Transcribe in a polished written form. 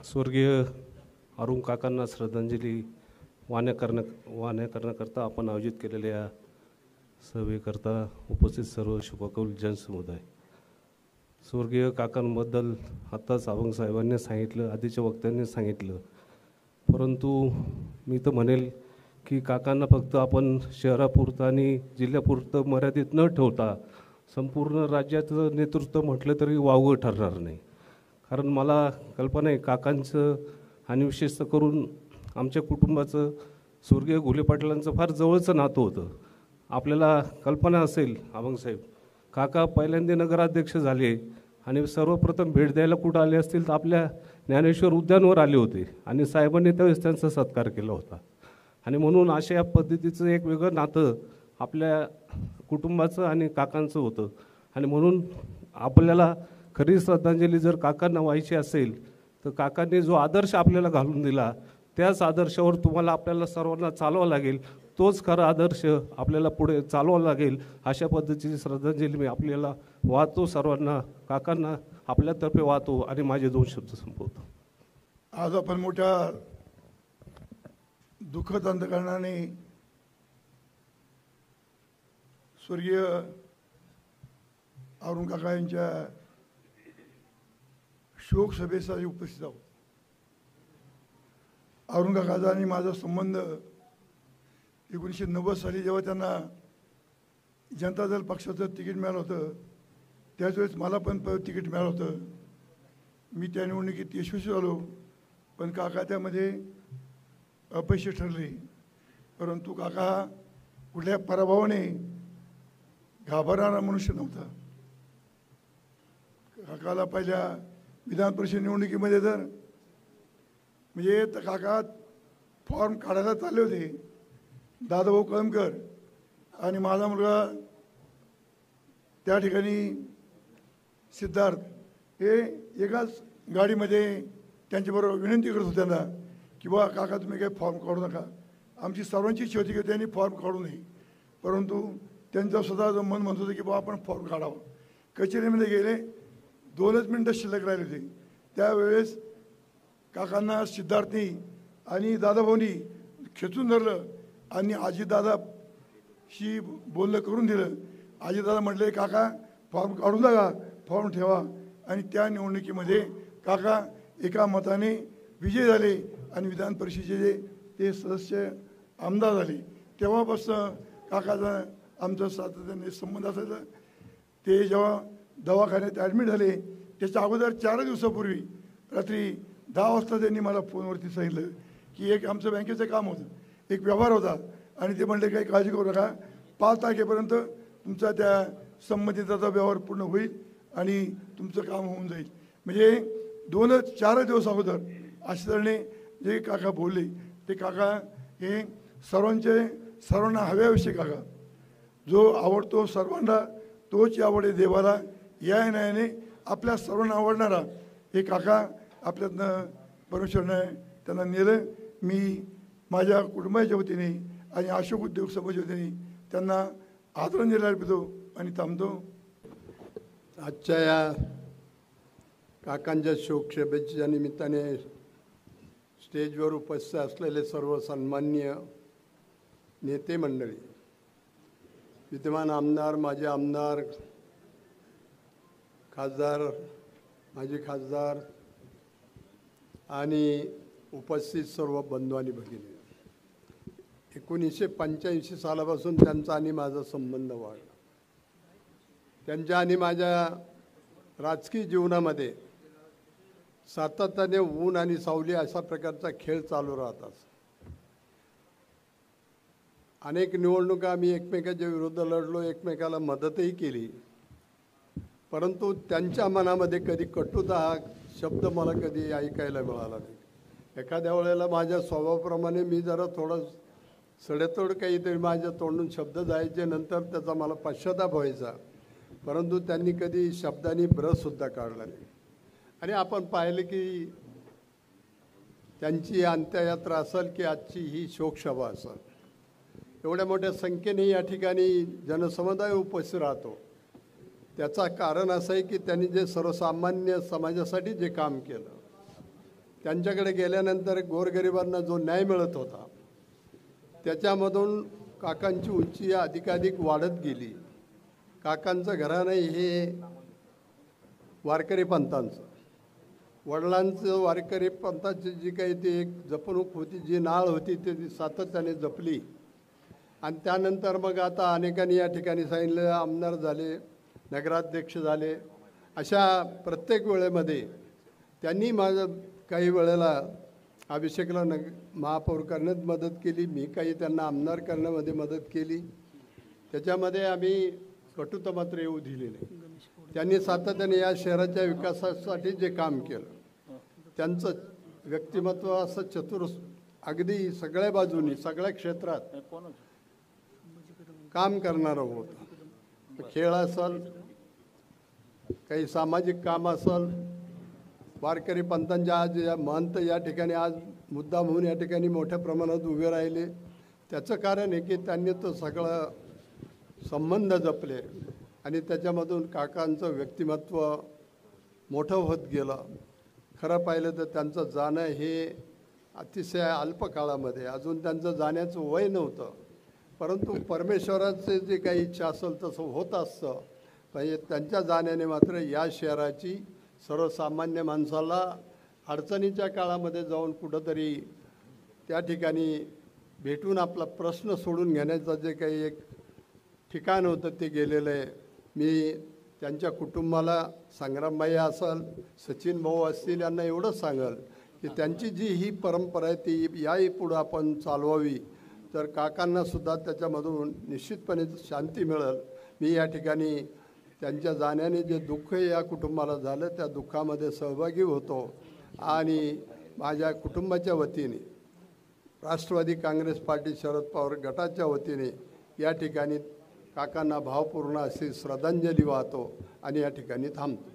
स्वर्गीय अरुण काकांना श्रद्धांजली वाहण्या करण्याकरता आपण आयोजित केलेल्या या सभेकरता उपस्थित सर्व शुभकौल जनसमुदाय, स्वर्गीय काकांबद्दल आत्ताच अभंग साहेबांनी सांगितलं, आधीच्या वक्त्यांनी सांगितलं, परंतु मी तर म्हणेल की काकांना फक्त आपण शहरापुरतं आणि जिल्ह्यापुरतं मर्यादित न ठेवता संपूर्ण राज्याचं नेतृत्व म्हटलं तरी वावगं ठरणार नाही. कारण मला कल्पना आहे काकांचं आणि विशेषतः करून आमच्या कुटुंबाचं स्वर्गीय घुले पाटलांचं फार जवळचं नातं होतं. आपल्याला कल्पना असेल अभंग साहेब, काका पहिल्यांदा नगराध्यक्ष झाले आणि सर्वप्रथम भेट द्यायला कुठं आले असतील तर आपल्या ज्ञानेश्वर उद्यानवर आले होते आणि साहेबांनी त्यावेळेस त्यांचा सत्कार केला होता. आणि म्हणून अशा या पद्धतीचं एक वेगळं नातं आपल्या कुटुंबाचं आणि काकांचं होतं. आणि म्हणून आपल्याला खरी श्रद्धांजली जर काकांना व्हायची असेल तर काकांनी जो आदर्श आपल्याला घालून दिला त्याच आदर्शावर तुम्हाला आपल्याला सर्वांना चालवावं लागेल. तोच खरा आदर्श आपल्याला पुढे चालवावं लागेल. अशा पद्धतीची श्रद्धांजली मी आपल्याला वाहतो, सर्वांना काकांना आपल्यातर्फे वाहतो आणि माझे 2 शब्द संपवतो. आज आपण मोठ्या दुःखद अंतकरणाने स्वर्गीय अरुण काका यांच्या शोक सभेसाठी उपस्थित आहोत. अरुण काकाचा आणि माझा संबंध 1990 साली जेव्हा त्यांना जनता दल पक्षाचं तिकीट मिळालं होतं त्याच वेळेस मला पण तिकीट मिळालं होतं. मी त्या निवडणुकीत यशस्वी झालो, पण काका त्यामध्ये अपयशी ठरले. परंतु काका कुठल्या पराभवाने घाबरणारा मनुष्य नव्हता. काकाला पहिल्या विधान परिषद निवडणुकीमध्ये तर म्हणजे काका फॉर्म काढायला चालले होते, दादाभाऊ कळमकर आणि माझा मुलगा त्या ठिकाणी सिद्धार्थ हे एकाच गाडीमध्ये त्यांच्याबरोबर विनंती करत होते त्यांना की बा काका तुम्ही काही फॉर्म काढू नका. आमची सर्वांची इच्छा होती की त्यांनी फॉर्म काढू नये, परंतु त्यांचं स्वतःचं मन म्हणत होतं की बा आपण फॉर्म काढावं. कचेरीमध्ये गेले, 2च मिनटं शिल्लक राहिले होते. त्यावेळेस काकांना सिद्धार्थनी आणि दादाभाऊनी खेचून धरलं आणि आजीदादाशी बोलणं करून दिलं. आजीदादा म्हटले काका फॉर्म काढून टाका, फॉर्म ठेवा. आणि त्या निवडणुकीमध्ये काका एका मताने विजयी झाले आणि विधान परिषदेचे ते सदस्य आमदार झाले. तेव्हापासून काकाचा आमचा सातत्याने संबंध असायचा. ते जेव्हा दवाखान्यात ॲडमिट झाले त्याच्या अगोदर 4 दिवसापूर्वी रात्री 10 वाजता त्यांनी मला फोनवरती सांगितलं की एक आमचं बँकेचं काम होतं, एक व्यवहार होता आणि ते म्हणले काही काळजी करू नका, 5 तारखेपर्यंत तुमचा त्या संबंधिताचा व्यवहार पूर्ण होईल आणि तुमचं काम होऊन जाईल. म्हणजे 4 दिवस अगोदर अशा तऱ्हेने जे काका बोलले ते काका हे सर्वांना हव्याविषयी काका, जो आवडतो सर्वांना तोच आवडे देवाला, या न्यायाने आपल्या सर्वांना आवडणारा हे काका आपल्यातनं परमेश्वरनं त्यांना नेलं. मी माझ्या कुटुंबाच्या वतीने आणि अशोक उद्योग समाजाच्या वतीने त्यांना आदरांजली अर्पितो आणि थांबतो. आजच्या या काकांच्या शोकसभेच्या निमित्ताने स्टेजवर उपस्थित असलेले सर्व सन्माननीय नेते मंडळी, विद्यमान आमदार, माजी आमदार, खासदार, माजी खासदार आणि उपस्थित सर्व बंधू आणि भगिनी, 1985 सालापासून त्यांचा आणि माझा संबंध वाढला. त्यांच्या आणि माझ्या राजकीय जीवनामध्ये सातत्याने ऊन आणि सावली अशा प्रकारचा खेळ चालू राहतात. अनेक निवडणुका आम्ही एकमेकाच्या विरुद्ध लढलो, एकमेकाला मदतही केली, परंतु त्यांच्या मनामध्ये कधी कटुता हा शब्द मला कधी ऐकायला मिळाला नाही. एखाद्या वेळेला माझ्या स्वभावाप्रमाणे मी जरा थोडं सडेतोड काहीतरी माझ्या तोंडून शब्द जायचे, नंतर त्याचा मला पश्चाताप व्हायचा, परंतु त्यांनी कधी शब्दांनी ब्रशसुद्धा काढला नाही. आणि आपण पाहिलं की त्यांची अंत्ययात्रा असेल की आजची ही शोकसभा असेल, एवढ्या मोठ्या संख्येने या ठिकाणी जनसमुदाय उपस्थित राहतो. त्याचा कारण असं आहे की त्यांनी जे सर्वसामान्य समाजासाठी जे काम केलं त्यांच्याकडे गेल्यानंतर गोरगरिबांना जो न्याय मिळत होता त्याच्यामधून काकांची उंची अधिकाधिक वाढत गेली. काकांचं घराणं हे वारकरी पंथांचं, वडिलांचं वारकरी पंथाची जी काही ती एक जपणूक होती, जी नाळ होती ती सातत्याने जपली. आणि त्यानंतर मग आता अनेकांनी या ठिकाणी सांगितलं आमदार झाले, नगराध्यक्ष झाले. अशा प्रत्येक वेळेमध्ये त्यांनी माझं काही वेळेला अभिषेकला महापौर करण्यात मदत केली, मी काही त्यांना आमदार करण्यामध्ये मदत केली. त्याच्यामध्ये आम्ही कटुता मात्र येऊ दिली नाही. त्यांनी सातत्याने या शहराच्या विकासासाठी जे काम केलं, त्यांचं व्यक्तिमत्व असं चतुर, अगदी सगळ्या बाजूनी सगळ्या क्षेत्रात काम करणारं होतं. खेळ असेल, काही सामाजिक काम असेल, वारकरी पंथांच्या आज या महंत या ठिकाणी आज मुद्दाम होऊन या ठिकाणी मोठ्या प्रमाणात उभे राहिले. त्याचं कारण आहे की त्यांनी तो सगळं संबंध जपले आणि त्याच्यामधून काकांचं व्यक्तिमत्व मोठं होत गेलं. खरं पाहिलं तर त्यांचं जाणं हे अतिशय अल्प काळामध्ये, अजून त्यांचं जाण्याचं वय नव्हतं, परंतु परमेश्वराचे जे काही इच्छा असेल तसं होत असतं. म्हणजे त्यांच्या जाण्याने मात्र या शहराची सर्वसामान्य माणसाला अडचणीच्या काळामध्ये जाऊन कुठंतरी त्या ठिकाणी भेटून आपला प्रश्न सोडून घेण्याचं जे काही एक ठिकाण होतं ते गेलेलं आहे. मी त्यांच्या कुटुंबाला, संग्रामबाई असेल, सचिन भाऊ असतील, यांना एवढंच सांगाल की त्यांची जी ही परंपरा आहे ती याही पुढं आपण चालवावी, तर काकांनासुद्धा त्याच्यामधून निश्चितपणे शांती मिळेल. मी या ठिकाणी त्यांच्या जाण्याने जे दुःख या कुटुंबाला झालं त्या दुःखामध्ये सहभागी होतो आणि माझ्या कुटुंबाच्या वतीने, राष्ट्रवादी काँग्रेस पार्टी शरद पवार गटाच्या वतीने या ठिकाणी काकांना भावपूर्ण अशी श्रद्धांजली वाहतो आणि या ठिकाणी थांबतो.